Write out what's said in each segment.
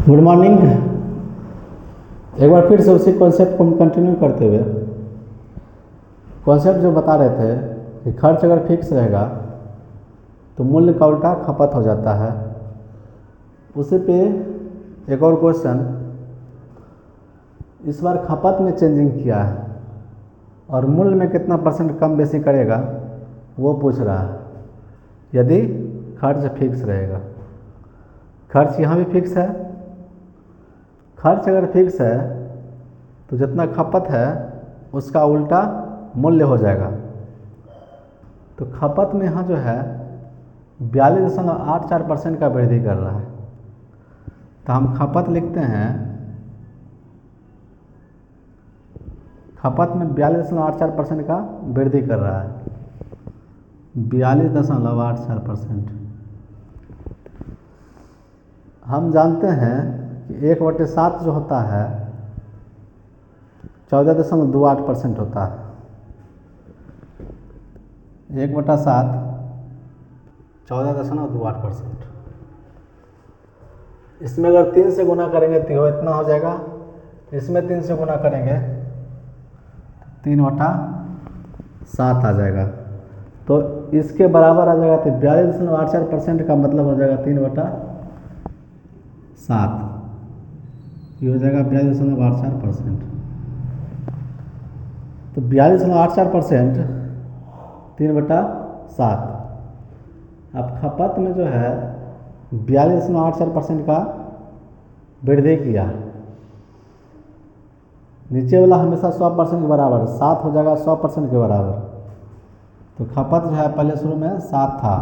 Good morning. एक बार फिर से उसी कॉन्सेप्ट को हम कंटिन्यू करते हुए कॉन्सेप्ट जो बता रहे थे कि खर्च अगर फिक्स रहेगा तो मूल्य का उल्टा खपत हो जाता है। उसी पे एक और क्वेश्चन, इस बार खपत में चेंजिंग किया है और मूल्य में कितना परसेंट कम बेसी करेगा वो पूछ रहा है। यदि खर्च फिक्स रहेगा, खर्च यहाँ भी फिक्स है, खर्च अगर फिक्स है तो जितना खपत है उसका उल्टा मूल्य हो जाएगा। तो खपत में यहाँ जो है 42.84% का वृद्धि कर रहा है। तो हम खपत लिखते हैं, खपत में 42.84% का वृद्धि कर रहा है। 42.84%। हम जानते हैं कि 1/7 जो होता है 14.28% होता है। 1/7 14.28%। इसमें अगर 3 से गुना करेंगे तो इतना हो जाएगा, इसमें 3 से गुना करेंगे 3/7 आ जाएगा। तो इसके बराबर आ जाएगा। तो 42.84% का मतलब हो जाएगा 3/7। ये हो जाएगा 42.84%। तो 42.84% 3/7। अब खपत में जो है 42.84% का वृद्धि किया, नीचे वाला हमेशा 100% के बराबर, 7 हो जाएगा 100% के बराबर। तो खपत जो है पहले शुरू में 7 था,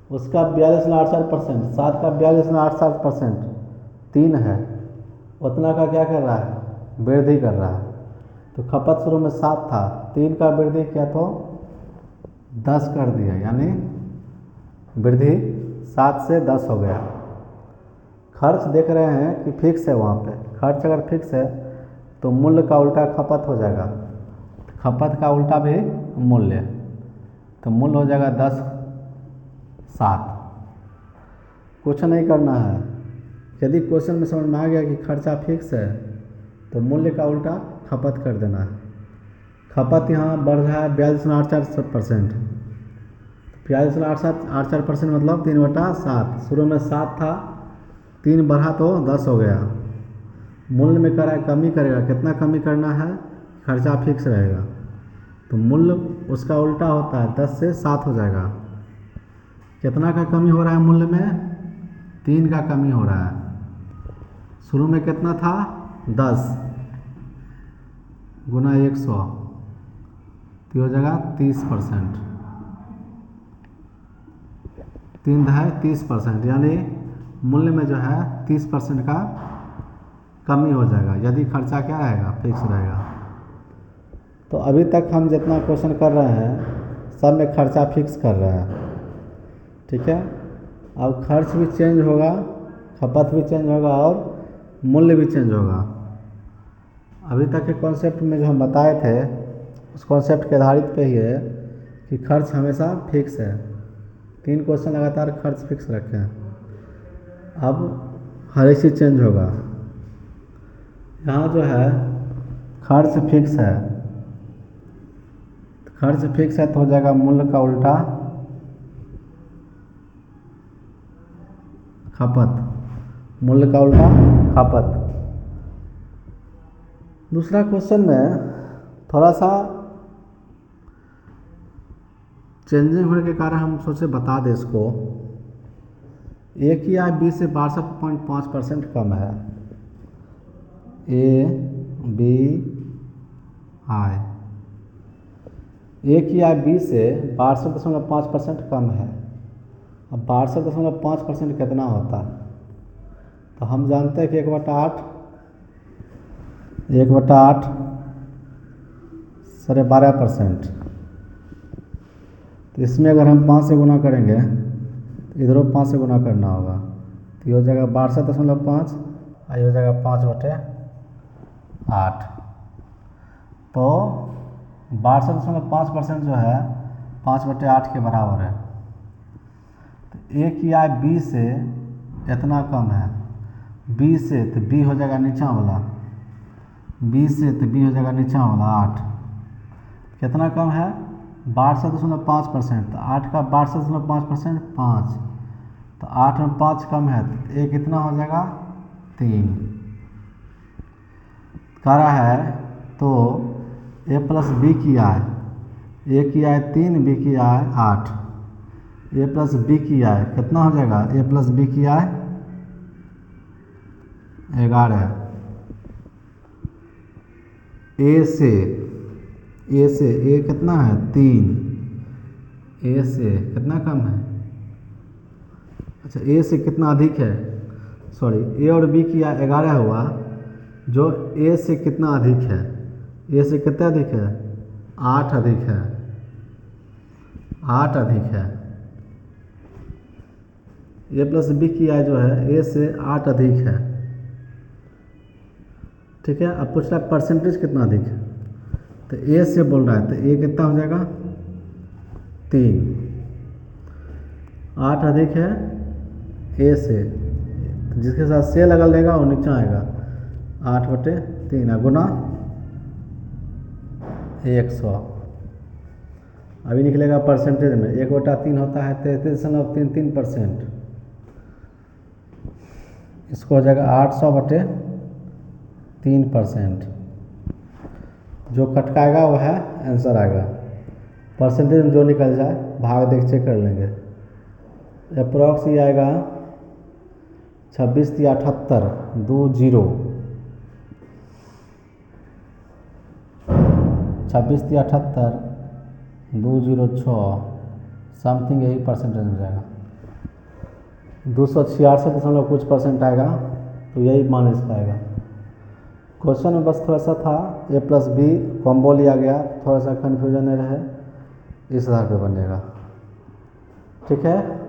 उसका 42.84%, 7 का 42.87% 3 है, उतना का क्या कर रहा है, वृद्धि कर रहा है। तो खपत शुरू में 7 था, 3 का वृद्धि किया तो 10 कर दिया, यानी वृद्धि 7 से 10 हो गया। खर्च देख रहे हैं कि फिक्स है, वहाँ पे खर्च अगर फिक्स है तो मूल्य का उल्टा खपत हो जाएगा, खपत का उल्टा भी मूल्य, तो मूल्य हो जाएगा 10/7। कुछ नहीं करना है। यदि क्वेश्चन में समझ में आ गया कि खर्चा फिक्स है तो मूल्य का उल्टा खपत कर देना है। खपत यहाँ बढ़ रहा है 42.84%, 42.84% मतलब 3/7। शुरू में 7 था, 3 बढ़ा तो 10 हो गया। मूल्य में कर रहा है कमी करेगा, कितना कमी करना है, खर्चा फिक्स रहेगा तो मूल्य उसका उल्टा होता है, 10 से 7 हो जाएगा। कितना का कमी हो रहा है मूल्य में, 3 का कमी हो रहा है। शुरू में कितना था, 10 गुना 100 तो हो जाएगा 30%। 3 है 30%, यानी मूल्य में जो है 30% का कमी हो जाएगा यदि खर्चा क्या रहेगा, फिक्स रहेगा। तो अभी तक हम जितना क्वेश्चन कर रहे हैं सब में खर्चा फिक्स कर रहे हैं, ठीक है। अब खर्च भी चेंज होगा, खपत भी चेंज होगा और मूल्य भी चेंज होगा। अभी तक के कॉन्सेप्ट में जो हम बताए थे उस कॉन्सेप्ट के आधारित पे ही है कि खर्च हमेशा फिक्स है। 3 क्वेश्चन लगातार खर्च फिक्स रखे हैं। अब हर एक चीज़ चेंज होगा। यहाँ जो है खर्च फिक्स है, खर्च फिक्स है तो हो जाएगा मूल्य का उल्टा खपत, मूल्य का उल्टा खपत। दूसरा क्वेश्चन में थोड़ा सा चेंजिंग होने के कारण हम सोचे बता दें इसको। ए की आय 20 से 62.5% कम है। ए बी आय, ए की आय 20 से 62.5% कम है। अब 62.5% कितना होता है, तो हम जानते हैं कि 1/8 12.5%। तो इसमें अगर हम 5 से गुना करेंगे तो इधरों 5 से गुना करना होगा, तो ये हो जाएगा 62.5 और ये हो जाएगा 5/8। तो 62.5% जो है 5/8 के बराबर है। तो ए की आय 20 से इतना कम है, बी से तो बी हो जाएगा नीचा वाला, बी से तो बी हो जाएगा नीचा वाला 8, कितना कम है 62.5%, तो 8 का 62.5% 5, तो 8 में 5 कम है तो ए कितना हो जाएगा 3 कह रहा है। तो ए प्लस बी किया है, ए किया है 3, बी किया है 8, ए प्लस बी किया है कितना हो जाएगा, ए प्लस बी किया है 11, ए से ए कितना है 3, ए से कितना कम है, अच्छा ए से कितना अधिक है, सॉरी ए और बी किया 11 हुआ, जो ए से कितना अधिक है, ए से कितना अधिक है 8 अधिक है, 8 अधिक है, ए प्लस बी किया जो है ए से 8 अधिक है, ठीक है। अब पूछ रहा है परसेंटेज कितना अधिक है, तो ए से बोल रहा है तो ए कितना हो जाएगा 3, 8 अधिक है ए से, तो जिसके साथ से लगा लेगा वो नीचा आएगा 8/3 गुना 100। अभी निकलेगा परसेंटेज में 1/3 होता है 33.33%, इसको हो जाएगा 800/3%, जो कटकाएगा वो है आंसर आएगा। परसेंटेज में जो निकल जाए भाग देख चेक कर लेंगे। अप्रॉक्स ये आएगा 26 या 78 20, 26 या 78 206 समथिंग यही परसेंटेज हो जाएगा। 266 कुछ परसेंट आएगा, तो यही मान इसका आएगा। क्वेश्चन में बस थोड़ा सा था ए प्लस बी कॉम्बो लिया गया, थोड़ा सा कन्फ्यूजन नहीं रहे, इस आधार पे बनेगा, ठीक है।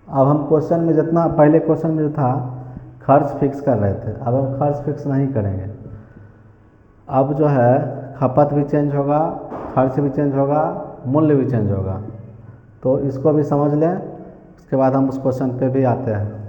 अब हम क्वेश्चन में जितना पहले क्वेश्चन में जो था खर्च फिक्स कर रहे थे, अब हम खर्च फिक्स नहीं करेंगे। अब जो है खपत भी चेंज होगा, खर्च भी चेंज होगा, मूल्य भी चेंज होगा, तो इसको भी समझ लें, उसके बाद हम उस क्वेश्चन पे भी आते हैं।